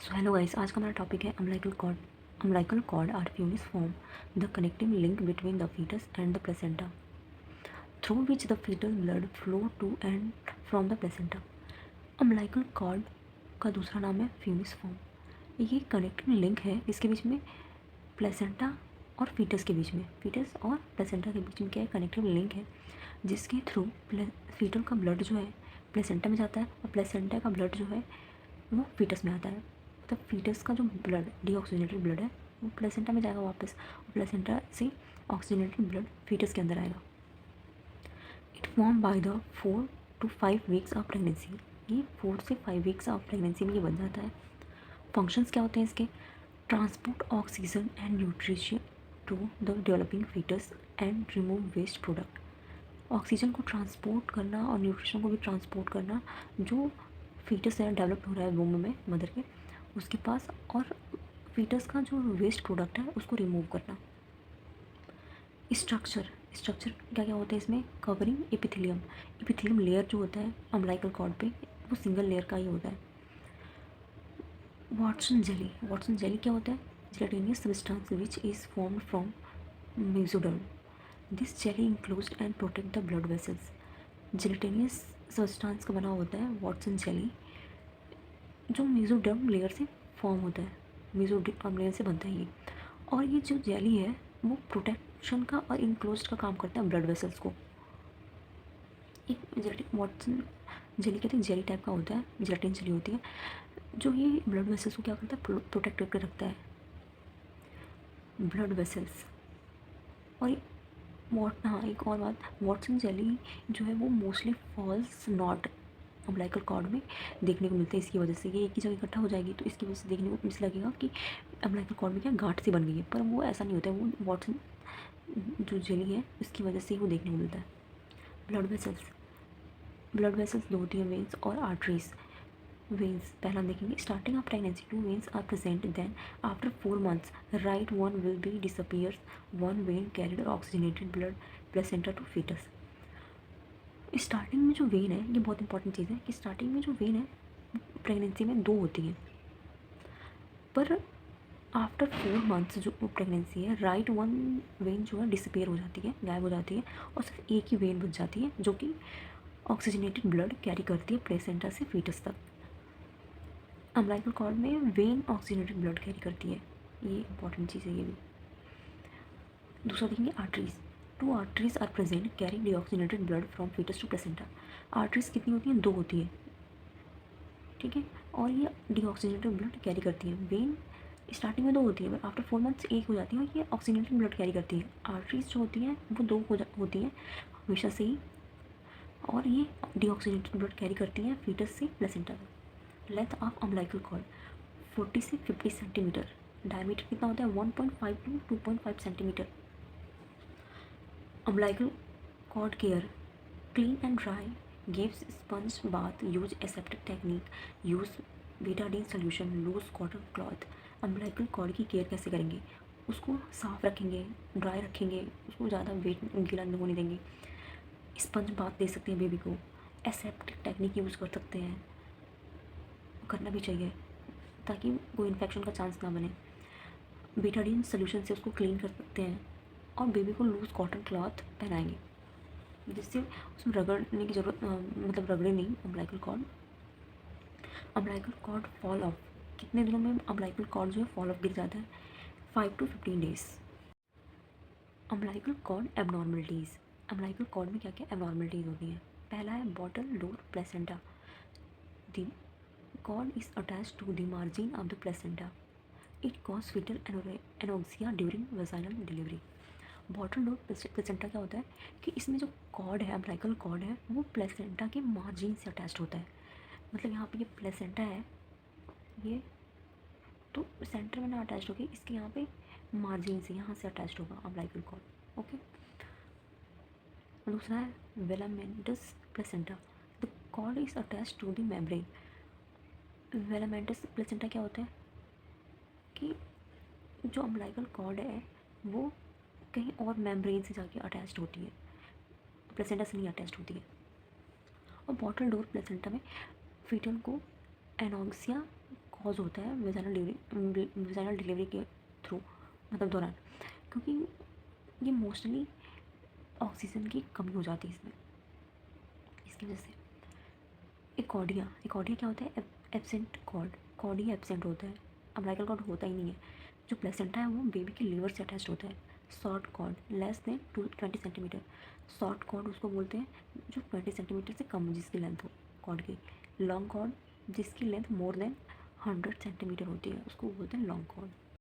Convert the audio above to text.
So hello guys, आज का हमारा टॉपिक है umbilical cord. Umbilical cord or funis form the connecting link between the foetus and the placenta through which the foetal blood flow to and from the placenta. Umbilical cord का दूसरा नाम है funis form. ये connecting link है इसके बीच में, placenta और foetus के बीच में। फीटस और प्लेसेंटा के बीच में क्या है, कनेक्टिंग लिंक है, जिसके थ्रू फीटल का ब्लड जो है प्लेसेंटा में जाता है और प्लेसेंटा का ब्लड जो है वो फीटस में आता है। मतलब फीटस का जो ब्लड डीऑक्सीजनेटेड ब्लड है वो प्लेसेंटा में जाएगा वापस, और प्लेसेंटा से ऑक्सीजनेटेड ब्लड फीटस के अंदर आएगा। It form by the 4 to 5 weeks of pregnancy. ये 4 से 5 वीक्स ऑफ प्रेगनेंसी में ये बन जाता है। फंक्शंस क्या होते हैं इसके? Transport oxygen and nutrition to the developing foetus and remove waste product. Oxygen को ट्रांसपोर्ट करना और न्यूट्रिशन को भी ट्रांसपोर्ट करना, जो फीटस है डेवलप हो रहा है वूम में मदर के उसके पास, और फीटस का जो वेस्ट प्रोडक्ट है उसको रिमूव करना। स्ट्रक्चर स्ट्रक्चर क्या क्या होता है इसमें? Covering epithelium. एपिथेलियम लेयर जो होता है अम्बिलिकल कॉर्ड पे वो सिंगल लेयर का ही होता है। वाटसन जेली। वाटसन जेली क्या होता है? Gelatinous substance which is formed from mesoderm. This jelly encloses and protect the blood vessels. Gelatinous substance का बना होता है वाटसन जेली, जो मेसोडर्म लेयर से फॉर्म होता है, मेसोडर्म लेयर से बनता है ये। और ये जो जेली है वो प्रोटेक्शन का और इनक्लोज का काम करता है ब्लड वेसल्स को। एक जेलेटिन वाटसन जेली कहते हैं, जेली टाइप का होता है, जेलेटिन जेली होती है, जो ये ब्लड वेसल्स को क्या करता है, प्रोटेक्ट करके रखता है ब्लड वेसल्स। और हाँ, एक और बात, वाटसन जेली जो है वो mostly false knot umbilical cord में देखने को मिलते हैं। इसकी वजह से ये एक ही जगह इकट्ठा हो जाएगी तो इसकी वजह से देखने को मिस लगेगा कि अम्बिलिकल कॉर्ड में क्या गांठ सी बन गई है, पर वो ऐसा नहीं होता है। वो वाटसन जो जेली है उसकी वजह से ही वो देखने को मिलता है। Blood vessels. ब्लड वेसल्स दो होती हैं, वेन्स और आर्टरीज। वेन्स पहला हम देखेंगे। Starting of pregnancy 2 veins are present, then after 4 months right one will be disappears, one vein carried oxygenated blood placenta to foetus. Starting में जो वेन है, ये बहुत इंपॉर्टेंट चीज़ है कि स्टार्टिंग में जो वेन है प्रेगनेंसी में 2 होती हैं, पर आफ्टर 4 months जो प्रेगनेंसी है राइट वन वेन जो है डिसअपियर हो जाती है, गायब हो जाती है, और सिर्फ एक ही वेन बच जाती है जो कि ऑक्सीजनेटेड ब्लड कैरी करती है प्लेसेंटा से फीटस तक। अम्बिलिकल कॉर्ड में वेन ऑक्सीजनेटेड ब्लड कैरी करती है, ये इंपॉर्टेंट चीज़ है ये भी। दूसरा देखेंगे arteries. 2 arteries are present carry deoxygenated blood from foetus to placenta. Arteries कितनी होती हैं? 2 होती हैं, ठीक है, और ये डीऑक्सीजनेटेड ब्लड कैरी करती हैं। वेन स्टार्टिंग में 2 होती है, पर आफ्टर 4 months एक हो जाती है, और ये ऑक्सीजनेटेड ब्लड कैरी करती है। आर्टरीज जो होती हैं वो 2 होती हैं हमेशा से ही, और ये डीऑक्सीजनेटेड ब्लड कैरी करती हैं फीटस से प्लेसेंटा तक। लेंथ ऑफ अम्बिलिकल कॉर्ड 40 से 50 सेंटीमीटर। डायमीटर कितना होता है? 1.5 to 2.5 centimetre. Umbilical cord care, clean and dry, gives sponge bath, use aseptic technique, use Betadine solution, loose cotton cloth. Umbilical cord की care कैसे करेंगे? उसको साफ रखेंगे, ड्राई रखेंगे, उसको ज़्यादा वेट गीला होने देंगे। स्पंज बाथ दे सकते हैं बेबी को, एसेप्टिक टेक्निक यूज़ कर सकते हैं, करना भी चाहिए ताकि कोई इन्फेक्शन का चांस ना बने। बेटाडीन सोल्यूशन से उसको क्लीन कर सकते हैं, और बेबी को लूज़ कॉटन क्लॉथ पहनाएंगे जिससे उसमें रगड़ने की ज़रूरत, मतलब रगड़े नहीं umbilical cord. Umbilical cord fall off, कितने दिनों में अम्बिलिकल कॉर्ड जो है फॉल ऑफ गिर जाता है? 5 to 15 days। Umbilical cord abnormalities. Umbilical cord में क्या क्या एबनॉर्मलिटीज़ होती हैं? पहला है battledore placenta. The cord is attached to the margin of the placenta. It causes fetal anorexia during vaginal delivery. Bottle door placenta क्या होता है कि इसमें जो कॉर्ड है, अम्बिलिकल कॉर्ड है, वो प्लेसेंटा के मार्जिन से अटैच्ड होता है। मतलब यहाँ पे ये प्लेसेंटा है, ये तो सेंटर में ना अटैच्ड होगी, इसके यहाँ पे मार्जिन से, यहाँ से अटैच्ड होगा अम्बिलिकल कॉर्ड। ओके। दूसरा है velamentous placenta. The cord is attached to the membrane. Velamentous placenta क्या होता है कि जो अम्बिलिकल कॉर्ड है वो कहीं और मेम्ब्रेन से जाके अटैच्ड होती है, प्लेसेंटा से नहीं अटैच्ड होती है। और बॉटल डोर प्लेसेंटा में फीटल को एनॉक्सिया कॉज होता है वेजाइनल डिलीवरी के थ्रू, मतलब दौरान, क्योंकि ये मोस्टली ऑक्सीजन की कमी हो जाती है इसमें, इसकी वजह से। एकॉर्डिया क्या होता है? एब्सेंट कॉर्ड, कॉर्ड ही एब्सेंट होता है, अम्बिलिकल कॉर्ड होता ही नहीं है। जो प्लेसेंटा है वो बेबी के लीवर से अटैच होता है। Short cord less than 20 centimetre, short cord उसको बोलते हैं जो 20 सेंटीमीटर से कम जिसकी लेंथ हो कॉर्ड की। लॉन्ग कॉर्ड जिसकी लेंथ मोर देन 100 सेंटीमीटर होती है उसको बोलते हैं लॉन्ग कॉर्ड।